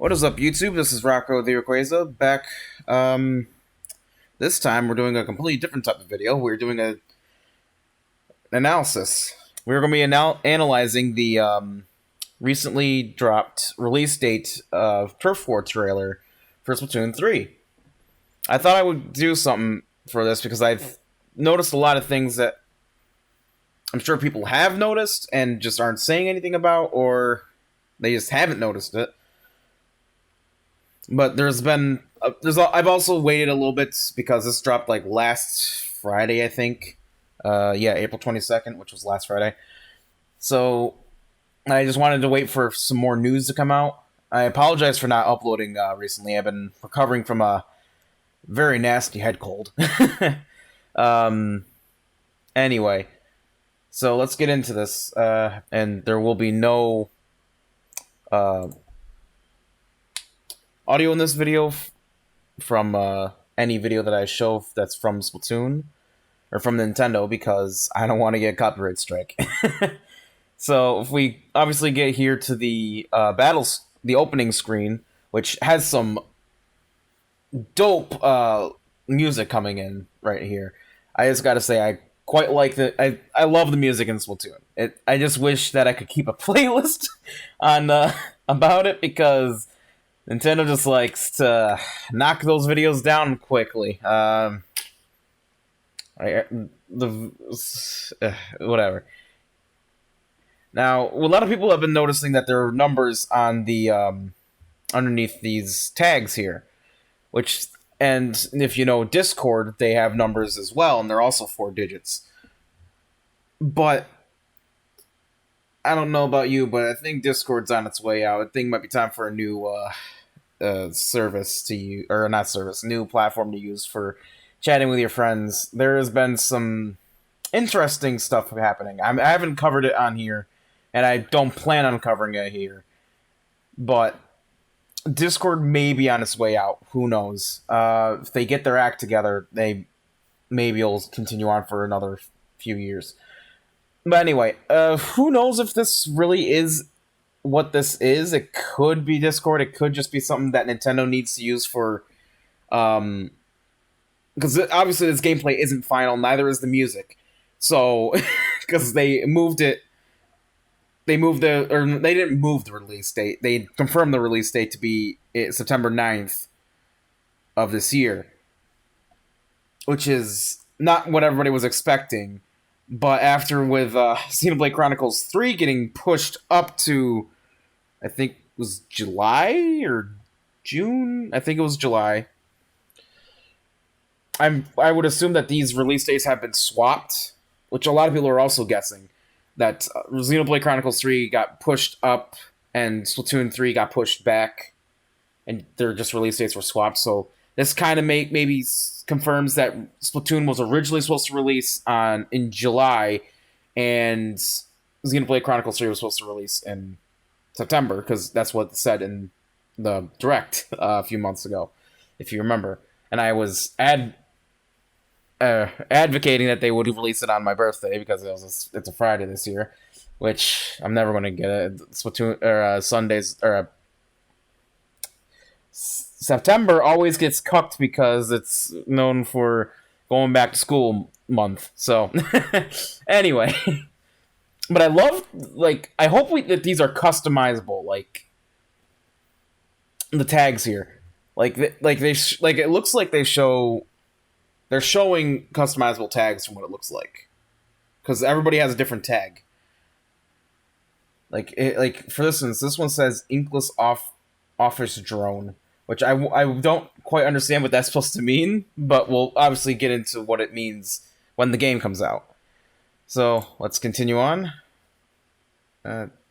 What is up, YouTube? This is Rocco the Rayquaza back. This time we're doing a completely different type of video. We're doing an analysis. We're going to be analyzing the recently dropped release date of Turf War trailer for Splatoon 3. I thought I would do something for this because I've noticed a lot of things that I'm sure people have noticed and just aren't saying anything about, or they just haven't noticed it. But I've also waited a little bit because this dropped like last Friday, I think. April 22nd, which was last Friday. So I just wanted to wait for some more news to come out. I apologize for not uploading recently. I've been recovering from a very nasty head cold. Anyway, so let's get into this. And there will be no audio in this video from any video that I show that's from Splatoon or from Nintendo because I don't want to get copyright strike. So if we obviously get here to the the opening screen, which has some dope music coming in right here. I just gotta say I quite like I love the music in Splatoon. I just wish that I could keep a playlist on about it because Nintendo just likes to knock those videos down quickly. Whatever. Now, a lot of people have been noticing that there are numbers on the underneath these tags here, and if you know Discord, they have numbers as well, and they're also 4 digits. But I don't know about you, but I think Discord's on its way out. I think it might be time for a new service to use, or not service, new platform to use for chatting with your friends. There has been some interesting stuff happening. I haven't covered it on here, and I don't plan on covering it here. But Discord may be on its way out. Who knows? If they get their act together, they maybe will continue on for another few years. But anyway, who knows if this really is what this is? It could be Discord. It could just be something that Nintendo needs to use for, because obviously this gameplay isn't final. Neither is the music. So, because they didn't move the release date. They confirmed the release date to be September 9th of this year, which is not what everybody was expecting. But after with Xenoblade Chronicles 3 getting pushed up to, I think it was July or June? I think it was July. I would assume that these release dates have been swapped, which a lot of people are also guessing. That Xenoblade Chronicles 3 got pushed up and Splatoon 3 got pushed back, and their just release dates were swapped. So this kind of maybe confirms that Splatoon was originally supposed to release in July, and Xenoblade Chronicles 3 was supposed to release in September, because that's what it said in the Direct a few months ago, if you remember. And I was advocating that they would release it on my birthday because it's a Friday this year, which I'm never going to get it. Splatoon or Sundays or September always gets cucked because it's known for going back to school month. So anyway, but I love I hope that these are customizable, like the tags here, it looks like they're showing customizable tags from what it looks like, because everybody has a different tag. For instance, this one says Inkless Office Drone, which I don't quite understand what that's supposed to mean, but we'll obviously get into what it means when the game comes out. So let's continue on.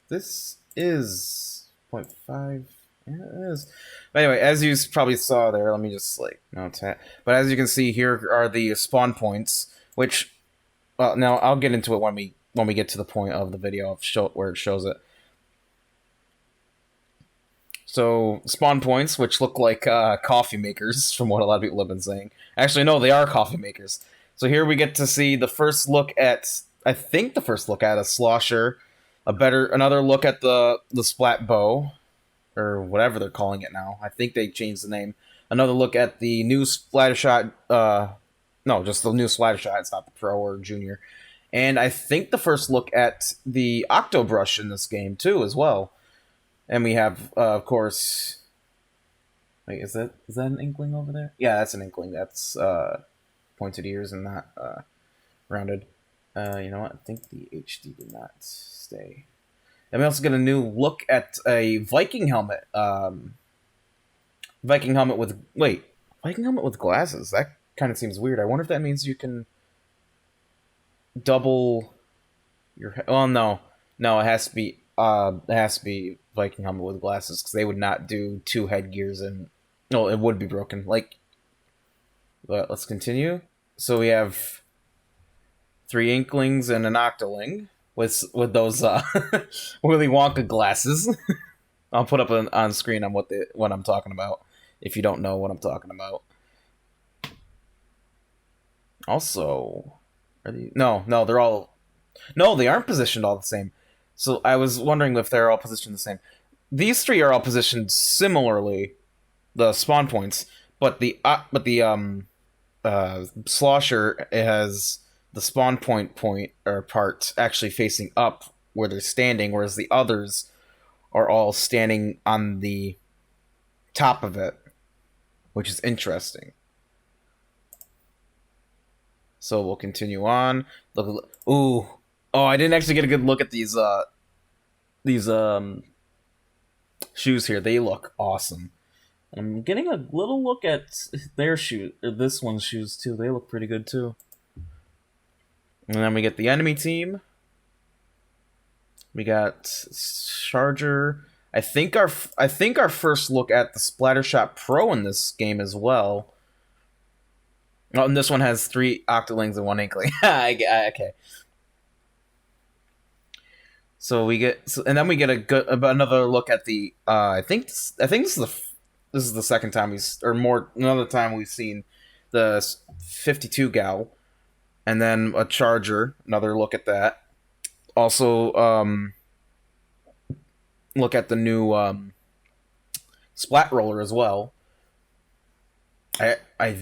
This is 0.5. Yeah, it is. But anyway, as you probably saw there, let me just note that. But as you can see, here are the spawn points, which, well, now I'll get into it when we get to the point of the video where it shows it. So spawn points, which look like coffee makers, from what a lot of people have been saying. Actually, no, they are coffee makers. So here we get to see the first look at, I think the first look at a slosher, another look at the splat bow, or whatever they're calling it now. I think they changed the name. Another look at the new Splattershot. No, just the new Splattershot. It's not the Pro or Junior. And I think the first look at the Octobrush in this game too, as well. And we have, of course. Wait, is that an Inkling over there? Yeah, that's an Inkling. That's pointed ears and not rounded. You know what? I think the HD did not stay. And we also get a new look at a Viking helmet. Viking helmet with Viking helmet with glasses. That kind of seems weird. I wonder if that means you can double your. Oh no, it has to be. It has to be Viking helmet with glasses because they would not do two headgears and. No, it would be broken. But let's continue. So we have three Inklings and an Octoling with those Willy Wonka glasses. I'll put up on screen on what I'm talking about if you don't know what I'm talking about. Also, they're all they aren't positioned all the same. So I was wondering if they're all positioned the same. These three are all positioned similarly, the spawn points, but the Slosher has the spawn point or part actually facing up where they're standing, whereas the others are all standing on the top of it, which is interesting. So we'll continue on. Ooh, oh, I didn't actually get a good look at these shoes here. They look awesome. I'm getting a little look at their shoe, or this one's shoes too. They look pretty good too. And then we get the enemy team. We got Charger. I think our first look at the Splattershot Pro in this game as well. Oh, and this one has three Octolings and one Inkling. Okay. So we get, and then we get another look at the. I think this is the second time another time we've seen the 52 gal, and then a Charger. Another look at that. Also, look at the new Splat Roller as well. I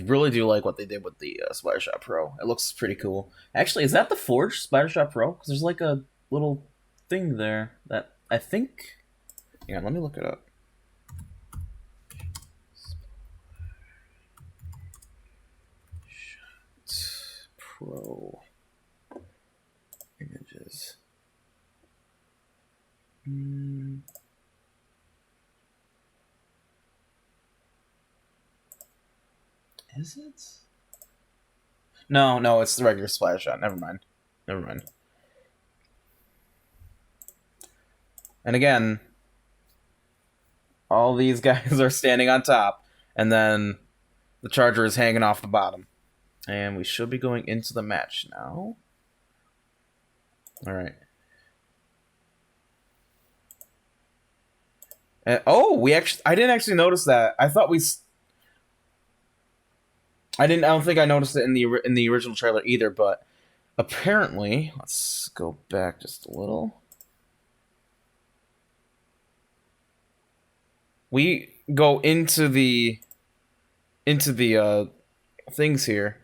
really do like what they did with the Splattershot Pro. It looks pretty cool. Actually, is that the forged Splattershot Pro? Because there's like a little thing there that I think. Yeah, let me look it up. Pro images. Is it? No, it's the regular Splattershot. Never mind. And again, all these guys are standing on top, and then the Charger is hanging off the bottom. And we should be going into the match now. All right. I didn't actually notice that. I don't think I noticed it in the original trailer either, but apparently, let's go back just a little. We go into the things here,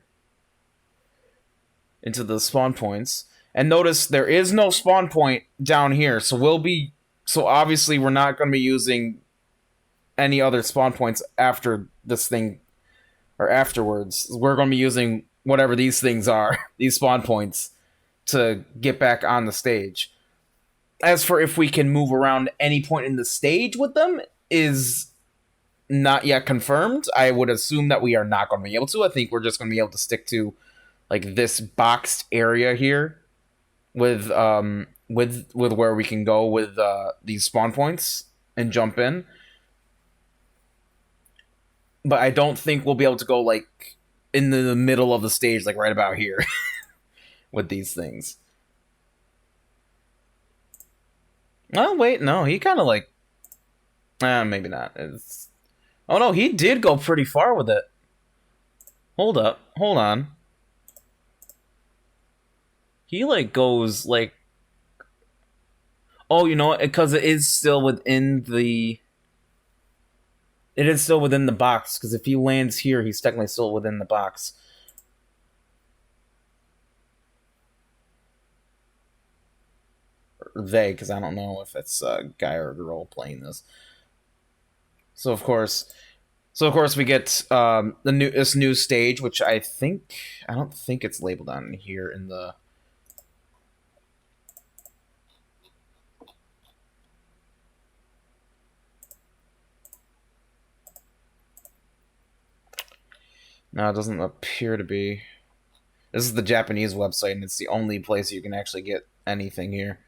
into the spawn points, and notice there is no spawn point down here. So obviously we're not going to be using any other spawn points after this thing or afterwards. We're going to be using whatever these things are, these spawn points, to get back on the stage. As for if we can move around any point in the stage with them is not yet confirmed. I would assume that we are not going to be able to. I think we're just going to be able to stick to like this boxed area here with where we can go with these spawn points and jump in. But I don't think we'll be able to go like in the middle of the stage, like right about here, with these things. Oh wait, no, he kind of like, maybe not. Oh no, he did go pretty far with it. Hold on. He like goes like, oh, you know what? Because it is still within the It is still within the box, because if he lands here, he's technically still within the box. Or they, because I don't know if it's a guy or a girl playing this. So of course we get this new stage, which I don't think it's labeled on here in the. No, it doesn't appear to be. This is the Japanese website, and it's the only place you can actually get anything here.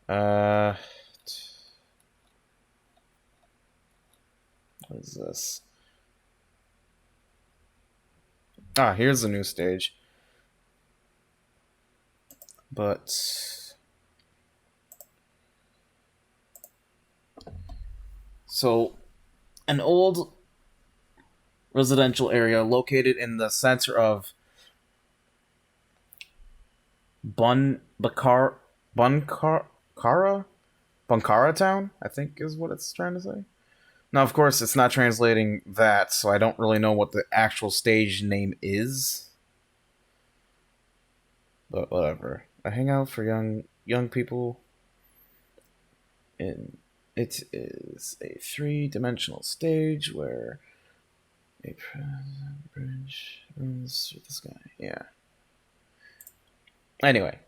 What is this? Ah, here's the new stage. But so an old residential area located in the center of Bunkara town, I think is what it's trying to say. Now, of course, it's not translating that, so I don't really know what the actual stage name is. But whatever. A hangout for young people. And it is a three-dimensional stage where a bridge runs through the sky. Yeah. Anyway,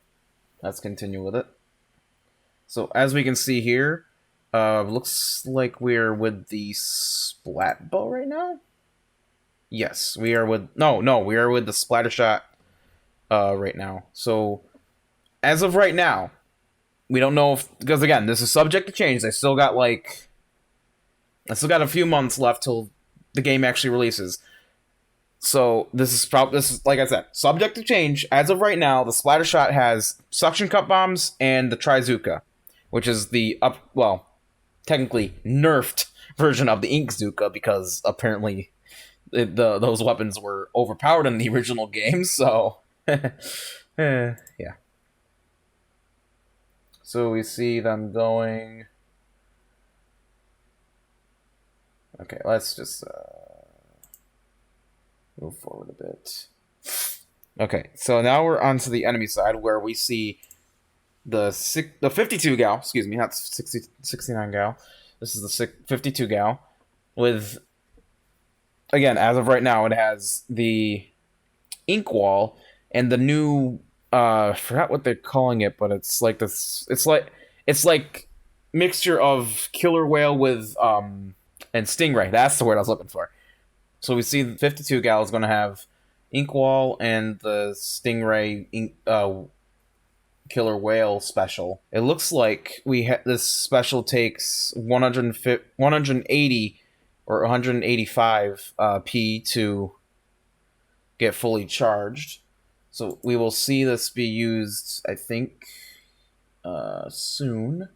let's continue with it. So as we can see here, looks like we're with the splat bow right now. Yes, we are with we are with the splatter shot right now. So as of right now, we don't know if, because again, this is subject to change. I still got a few months left till the game actually releases. So this is like I said, subject to change. As of right now, the splatter shot has suction cup bombs and the Trizuka, which is the technically nerfed version of the Inkzuka, because apparently those weapons were overpowered in the original game. So yeah. So we see them going. Okay, let's just move forward a bit. Okay, so now we're onto the enemy side, where we see the 52 gal, excuse me, not 69 gal. This is the 52 gal with, again, as of right now, it has the ink wall and the new I forgot what they're calling it, but it's like this. It's like mixture of killer whale with and stingray. That's the word I was looking for. So we see the 52 gal is going to have Inkwall and the Stingray Killer Whale special. It looks like this special takes 180 or 185 P to get fully charged. So we will see this be used, I think, soon.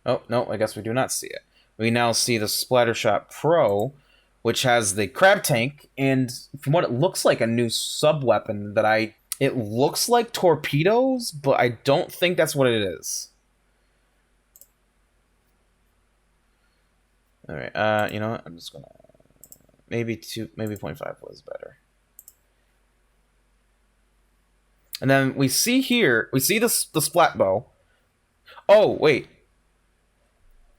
Oh, no, I guess we do not see it. We now see the Splattershot Pro, which has the crab tank, and from what it looks like, a new sub-weapon that it looks like torpedoes, but I don't think that's what it is. Alright, you know what? I'm just gonna... Maybe 0.5 was better. And then we see here, we see the splat bow. Oh, wait.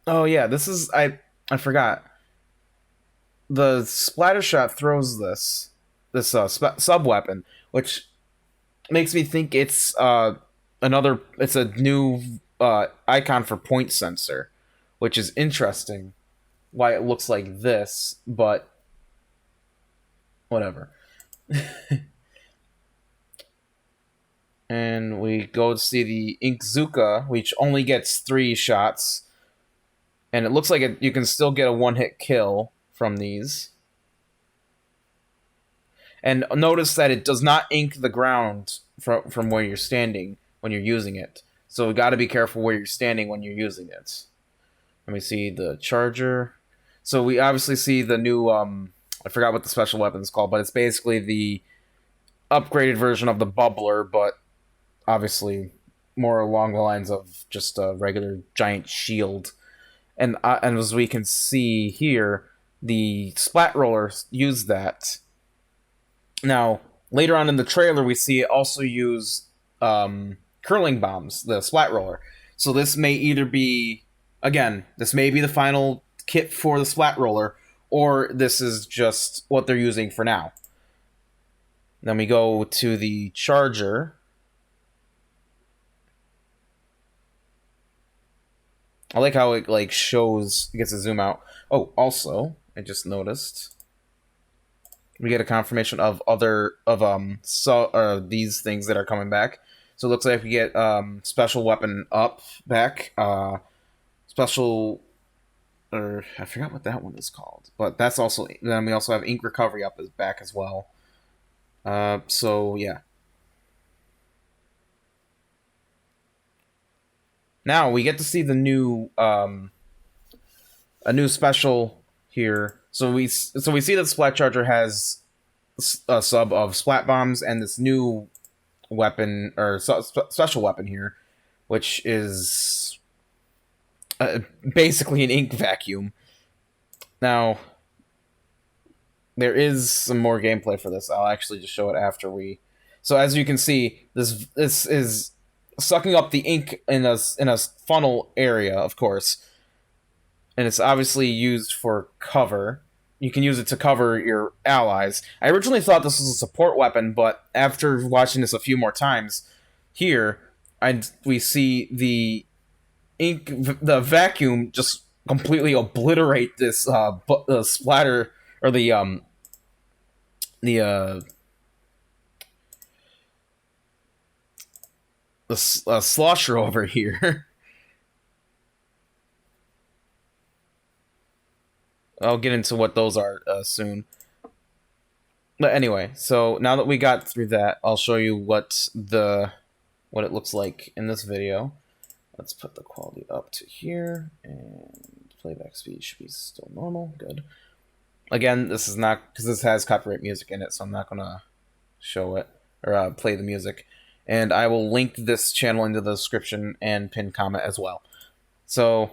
Oh, yeah, this is... I forgot. The Splattershot throws this sub-weapon, which makes me think it's it's a new icon for point sensor, which is interesting why it looks like this, but whatever. And we go to see the Inkzuka, which only gets 3 shots, and it looks like you can still get a one-hit kill from these. And notice that it does not ink the ground from where you're standing when you're using it. So we got to be careful where you're standing when you're using it. Let me see the charger. So we obviously see the new, I forgot what the special weapon is called, but it's basically the upgraded version of the bubbler, but obviously more along the lines of just a regular giant shield. and as we can see here, the splat roller used that. Now, later on in the trailer, we see it also use curling bombs, the splat roller. So this may either be, again, this may be the final kit for the splat roller, or this is just what they're using for now. Then we go to the charger. I like how it like shows, it gets a zoom out. Oh, also, I just noticed we get a confirmation of these things that are coming back. So it looks like we get special weapon up back, special, or I forgot what that one is called, but that's also, then we also have ink recovery up is back as well. So yeah. Now we get to see the new a new special here. So we see that Splat Charger has a sub of splat bombs and this new weapon or special weapon here, which is basically an ink vacuum. Now there is some more gameplay for this. I'll actually just show it after we. So as you can see, this is sucking up the ink in a funnel area, of course, and it's obviously used for cover. You can use it to cover your allies. I originally thought this was a support weapon, but after watching this a few more times, here we see the ink, the vacuum just completely obliterate this splatter or the slosher over here. I'll get into what those are soon. But anyway, so now that we got through that, I'll show you what it looks like in this video. Let's put the quality up to here, and playback speed should be still normal. Good. Again, this is not, because this has copyright music in it, so I'm not gonna show it or play the music. And I will link this channel into the description and pin comment as well. So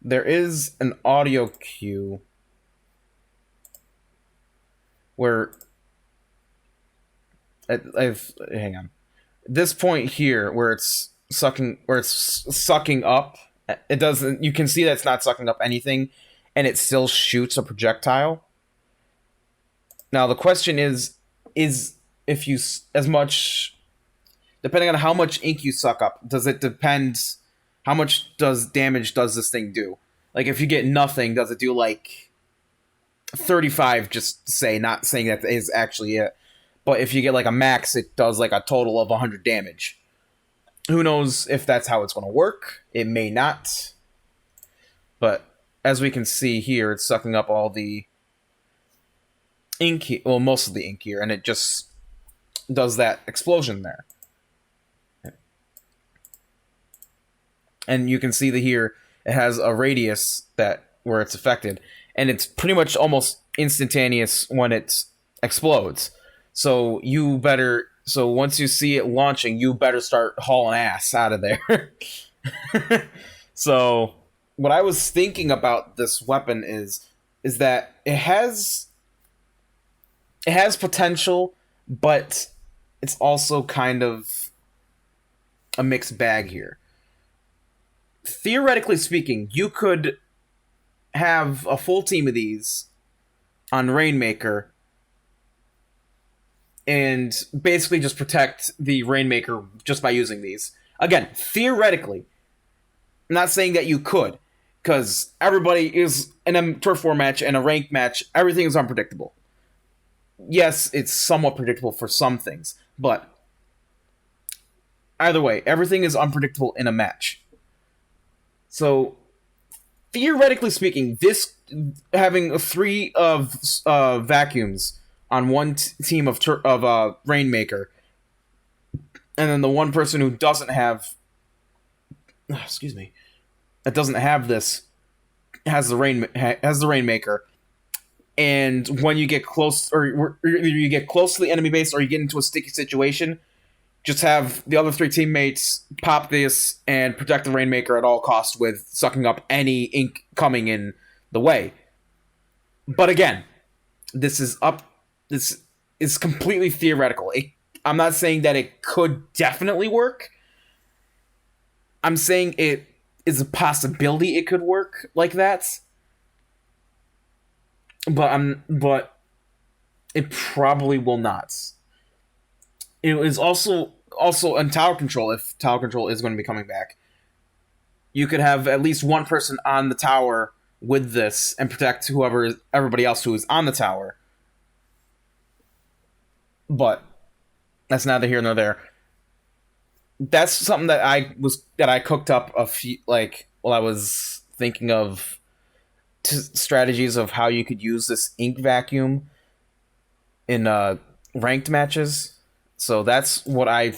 there is an audio cue where hang on. This point here where it's sucking up, it doesn't, you can see that it's not sucking up anything and it still shoots a projectile. Now the question is if you, as much, depending on how much ink you suck up, does it depend how much damage does this thing do? Like if you get nothing, does it do like 35, just say, not saying that is actually it. But if you get like a max, it does like a total of 100 damage. Who knows if that's how it's going to work? It may not. But as we can see here, it's sucking up all the ink, well, most of the ink here, and it just does that explosion there. And you can see that here it has a radius where it's affected, and it's pretty much almost instantaneous when it explodes. So once you see it launching, you better start hauling ass out of there. So what I was thinking about this weapon is that it has potential, but it's also kind of a mixed bag here. Theoretically speaking, you could have a full team of these on Rainmaker and basically just protect the Rainmaker just by using these. Again, theoretically, I'm not saying that you could, because everybody is in a Turf War match and a ranked match, everything is unpredictable. Yes, it's somewhat predictable for some things, but either way, everything is unpredictable in a match. So, theoretically speaking, this having 3 of vacuums on one team of Rainmaker, and then the one person who doesn't have, that doesn't have this, has the Rainmaker, and when you get close, or either you get close to the enemy base or you get into a sticky situation, just have the other three teammates pop this and protect the Rainmaker at all costs with sucking up any ink coming in the way. But again, this is up. This is completely theoretical. I'm not saying that it could definitely work. I'm saying it is a possibility it could work like that. But it probably will not. It is also in tower control. If tower control is going to be coming back, you could have at least one person on the tower with this and protect everybody else who is on the tower. But that's neither here nor there. That's something that I cooked up a few while I was thinking of strategies of how you could use this ink vacuum in ranked matches. So that's what I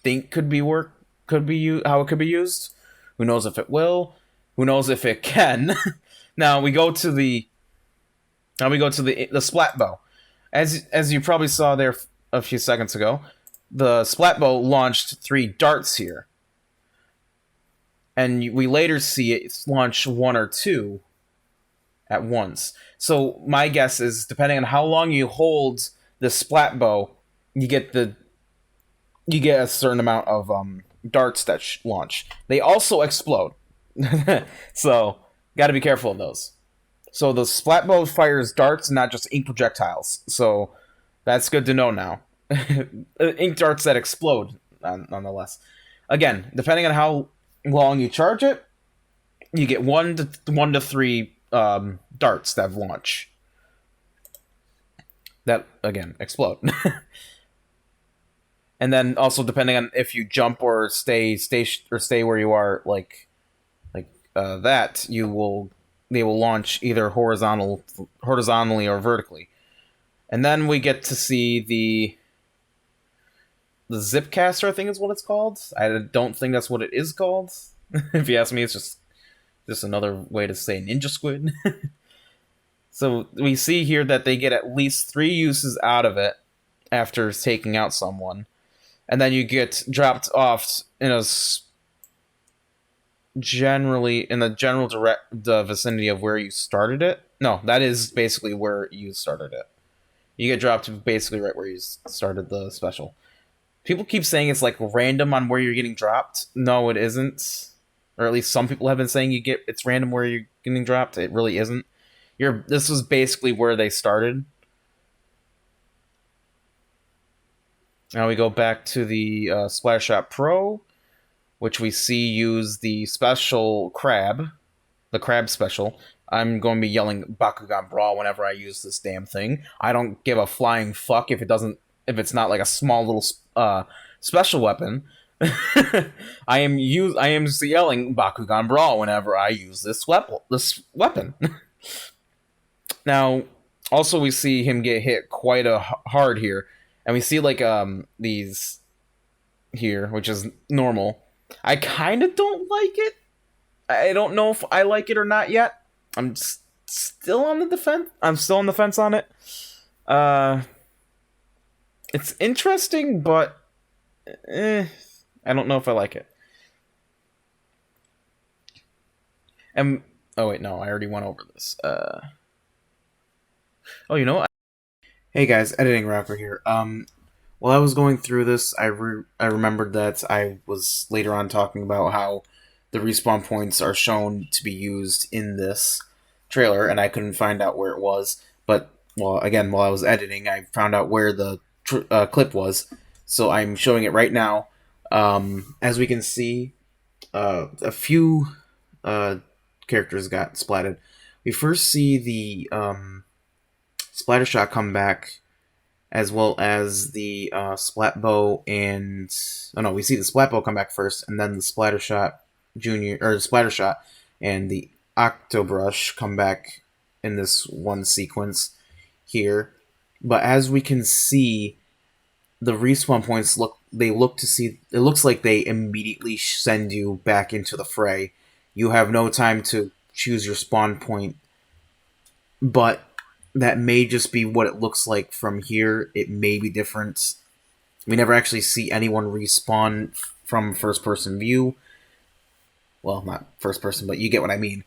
think how it could be used. Who knows if it will? Who knows if it can? Now we go to the splat bow. As you probably saw there a few seconds ago, the splat bow launched 3 darts here, and we later see it launch 1 or 2 at once. So my guess is, depending on how long you hold the splat bow, you get a certain amount of darts that launch. They also explode, so got to be careful of those. So the splat bow fires darts, not just ink projectiles. So that's good to know now. Ink darts that explode, nonetheless. Again, depending on how long you charge it, you get 1 to 3 darts that launch. That again explode. And then also, depending on if you jump or stay where you are, that, they will launch either horizontally or vertically. And then we get to see the Zipcaster, I think is what it's called. I don't think that's what it is called. If you ask me, it's just another way to say ninja squid. So we see here that they get at least 3 uses out of it after taking out someone. And then you get dropped off in the vicinity of where you started it. No, that is basically where you started it. You get dropped basically right where you started the special. People keep saying it's like random on where you're getting dropped. No, it isn't. Or at least some people have been saying it's random where you're getting dropped. It really isn't. This was basically where they started. Now we go back to the Splattershot Pro, which we see use the special crab, the crab special. I'm going to be yelling Bakugan Brawl whenever I use this damn thing. I don't give a flying fuck if it's not like a small little special weapon. I am yelling Bakugan Brawl whenever I use this weapon. Now, also we see him get hit quite hard here. And we see these here, which is normal. I kind of don't like it. I don't know if I like it or not yet. I'm still on the defense. I'm still on the fence on it. It's interesting, but I don't know if I like it. And oh wait, no, I already went over this. Oh, you know what? Hey guys, Editing Rocker here. While I was going through this, I remembered that I was later on talking about how the respawn points are shown to be used in this trailer, and I couldn't find out where it was. But, while I was editing, I found out where the clip was, so I'm showing it right now. As we can see, a few characters got splatted. We first see the Splattershot come back, as well as the Splat Bow and... Oh no, we see the Splat Bow come back first, and then the Splattershot Splattershot and the Octobrush come back in this one sequence here. But as we can see, the respawn points it looks like they immediately send you back into the fray. You have no time to choose your spawn point, but that may just be what it looks like from here. It may be different We never actually see anyone respawn from first person view. Well, not first person, but you get what I mean.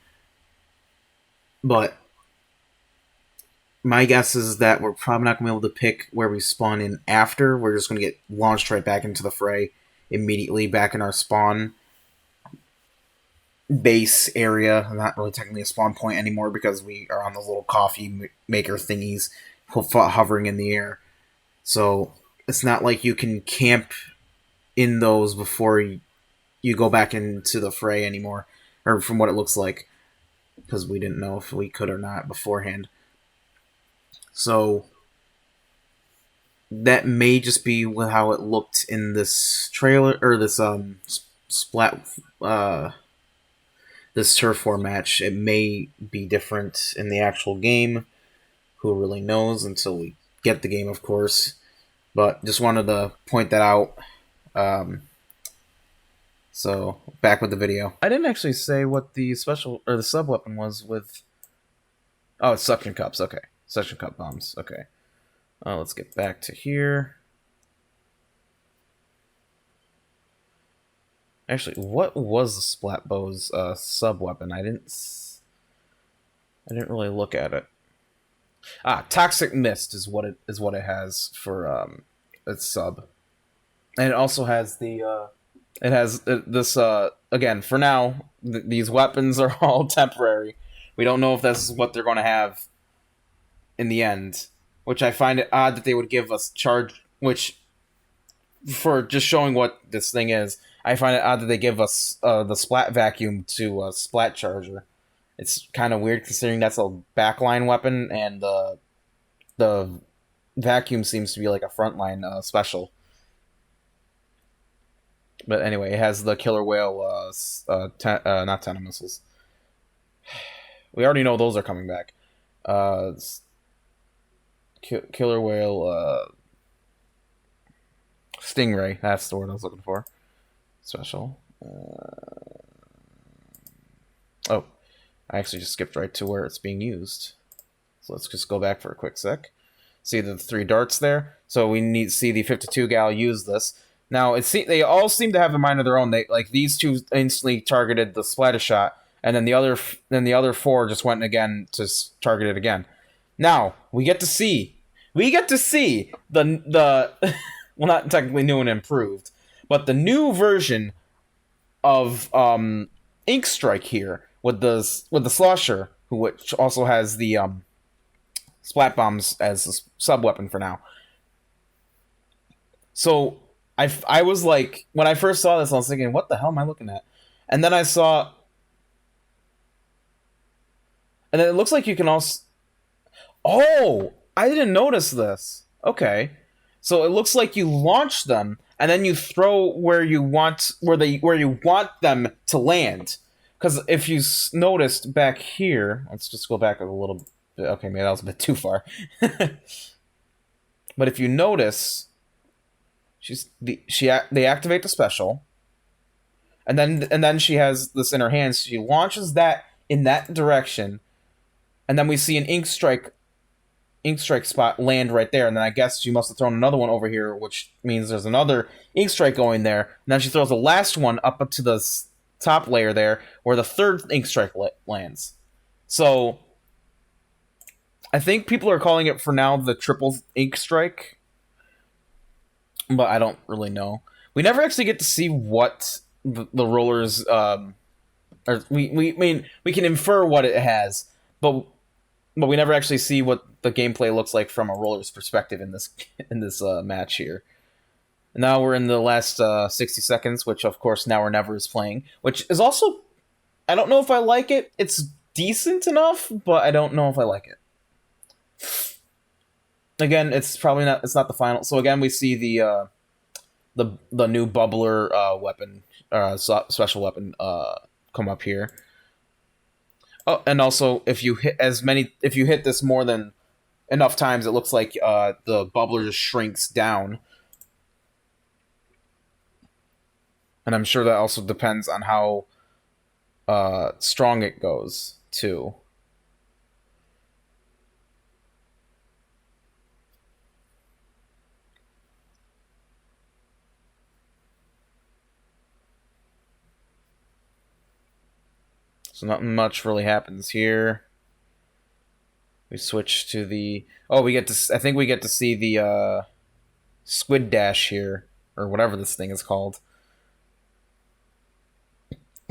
But my guess is that we're probably not going to be able to pick where we spawn in after. We're just going to get launched right back into the fray immediately back in our spawn base area. Not really technically a spawn point anymore because we are on those little coffee maker thingies hovering in the air. So it's not like you can camp in those before you go back into the fray anymore, or from what it looks like, because we didn't know if we could or not beforehand. So that may just be how it looked in this trailer or this splat this turf war match. It may be different in the actual game. Who really knows until we get the game, of course. But just wanted to point that out. So back with the video. I didn't actually say what the special or the sub weapon was with. Oh, it's suction cups. Okay, suction cup bombs. Okay. Let's get back to here. Actually, what was the Splatbow's sub weapon? I didn't really look at it. Toxic Mist is what it has for its sub, and it also has the it has this again for now. These weapons are all temporary. We don't know if this is what they're going to have in the end, which I find it odd that they would give us charge, which for just showing what this thing is, I find it odd that they give us the Splat Vacuum to Splat Charger. It's kind of weird considering that's a backline weapon, and the Vacuum seems to be like a frontline special. But anyway, it has the Killer Whale, not Tenno missiles. We already know those are coming back. Killer Whale, Stingray. That's the word I was looking for. Special. Oh, I actually just skipped right to where it's being used. So let's just go back for a quick sec. See the 3 darts there? So we need to see the 52 gal use this. Now they all seem to have a mind of their own. They like these 2 instantly targeted the splatter shot, and then the other 4 just went again to target it again. Now we get to see the well, not technically new and improved, but the new version of Ink Strike here with the Slosher, which also has the splat bombs as a sub weapon for now. So I was like, when I first saw this, I was thinking, what the hell am I looking at? And then I saw, and then it looks like you can also. Oh, I didn't notice this. Okay, so it looks like you launch them and then you throw where you want them to land. Because if you noticed back here, let's just go back a little bit. Okay, maybe that was a bit too far. But if you notice, they activate the special, and then she has this in her hands. She launches that in that direction, and then we see an ink strike spot land right there, and then I guess she must have thrown another one over here, which means there's another ink strike going there. And then she throws the last one up to the top layer there, where the third ink strike lands. So I think people are calling it for now the triple ink strike, but I don't really know. We never actually get to see what the rollers. Or we can infer what it has, but we never actually see what the gameplay looks like from a roller's perspective in this match here. Now we're in the last 60 seconds, which of course Now or Never is playing, which is also, I don't know if I like it. It's decent enough, but I don't know if I like it. Again, it's not the final. So again, we see the new bubbler weapon, special weapon come up here. Oh, and also if you hit this more than enough times, it looks like the bubbler just shrinks down. And I'm sure that also depends on how strong it goes too. So nothing much really happens here. We switch to the. Oh, we get to. I think we get to see the squid dash here, or whatever this thing is called.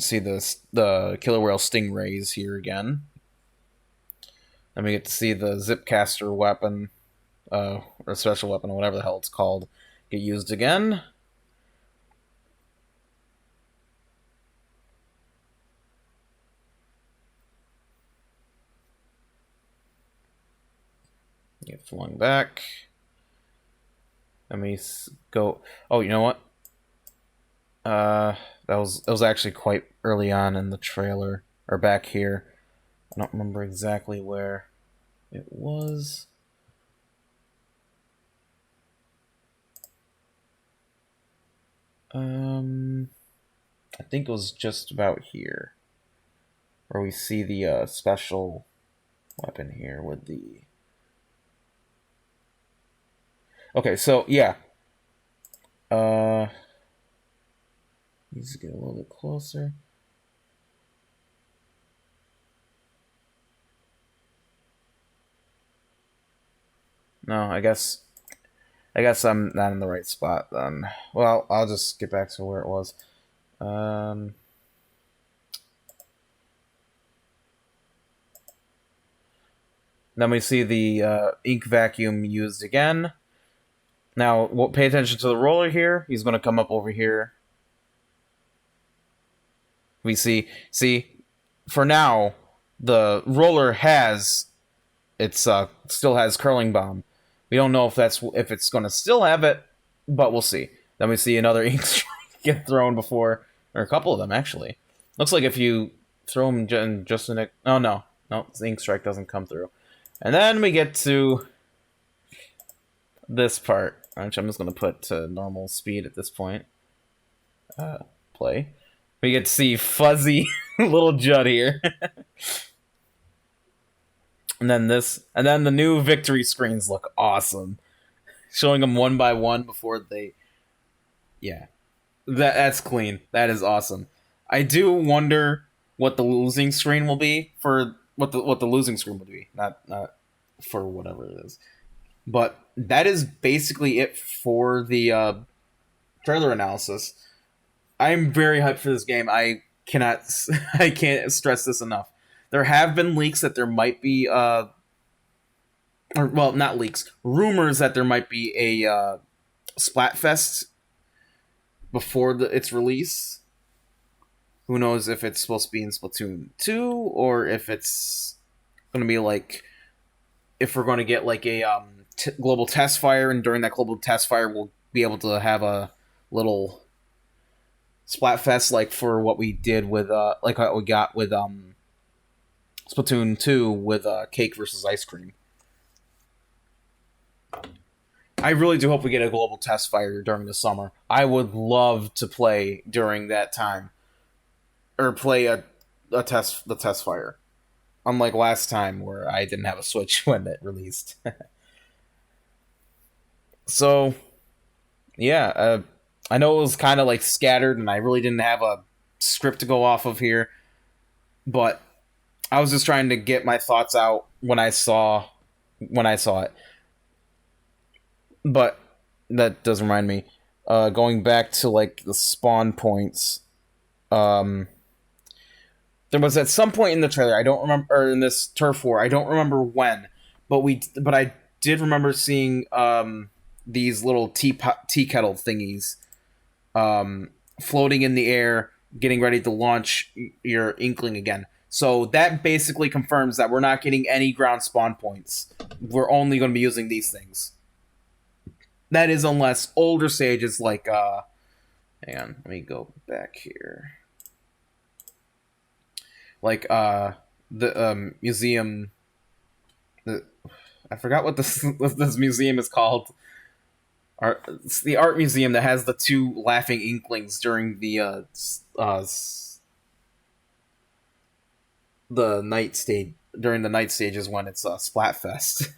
See the killer whale stingrays here again. Then we get to see the zipcaster weapon, or special weapon, or whatever the hell it's called, get used again. Get flung back. Let me go. Oh, you know what? That was actually quite early on in the trailer, or back here. I don't remember exactly where it was. I think it was just about here, where we see the special weapon here with the. Okay, so yeah. Needs to get a little bit closer. No, I guess I'm not in the right spot then. Well, I'll just get back to where it was. Um, then we see the ink vacuum used again. Now, pay attention to the roller here. He's going to come up over here. We see, for now, the roller has still has curling bomb. We don't know if it's going to still have it, but we'll see. Then we see another ink strike get thrown before, or a couple of them actually. Looks like if you throw them just in it. Oh no, the ink strike doesn't come through. And then we get to this part, which I'm just going to put to normal speed at this point. Play. We get to see fuzzy little Judd here. And then the new victory screens look awesome. Showing them one by one before they. Yeah. That's clean. That is awesome. I do wonder what the losing screen will be for what the losing screen will be. Not for whatever it is. But that is basically it for the trailer analysis. I'm very hyped for this game. I can't stress this enough. There have been leaks that there might be or well, not leaks, rumors that there might be a Splatfest before its release. Who knows if it's supposed to be in Splatoon 2 or if it's going to be like if we're going to get like a global test fire, and during that global test fire we'll be able to have a little Splatfest like for what we did with like what we got with Splatoon 2 with cake versus ice cream. I really do hope we get a global test fire during the summer. I would love to play during that time, or play the test fire. Unlike last time where I didn't have a Switch when it released. So, yeah, I know it was kind of like scattered, and I really didn't have a script to go off of here, but I was just trying to get my thoughts out when I saw it. But that does remind me, going back to like the spawn points. There was at some point in the trailer, I don't remember, or in this turf war, I don't remember when, but I did remember seeing these little tea kettle thingies floating in the air, getting ready to launch your Inkling again. So that basically confirms that we're not getting any ground spawn points. We're only going to be using these things. That is unless older stages like hang on, let me go back here. Like the museum, I forgot what this museum is called. It's the art museum that has the two laughing Inklings during the night stage, during the night stages when it's Splatfest.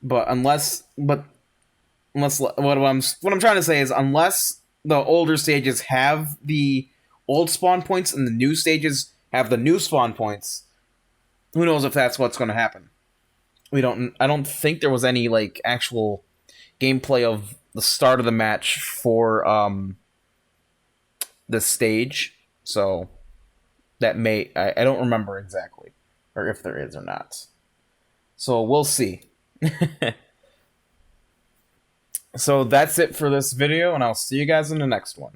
But unless what I'm trying to say is unless the older stages have the old spawn points and the new stages have the new spawn points. Who knows if that's what's going to happen? We don't. I don't think there was any like actual gameplay of the start of the match for the stage, so that may I don't remember exactly, or if there is or not. So we'll see. So that's it for this video, and I'll see you guys in the next one.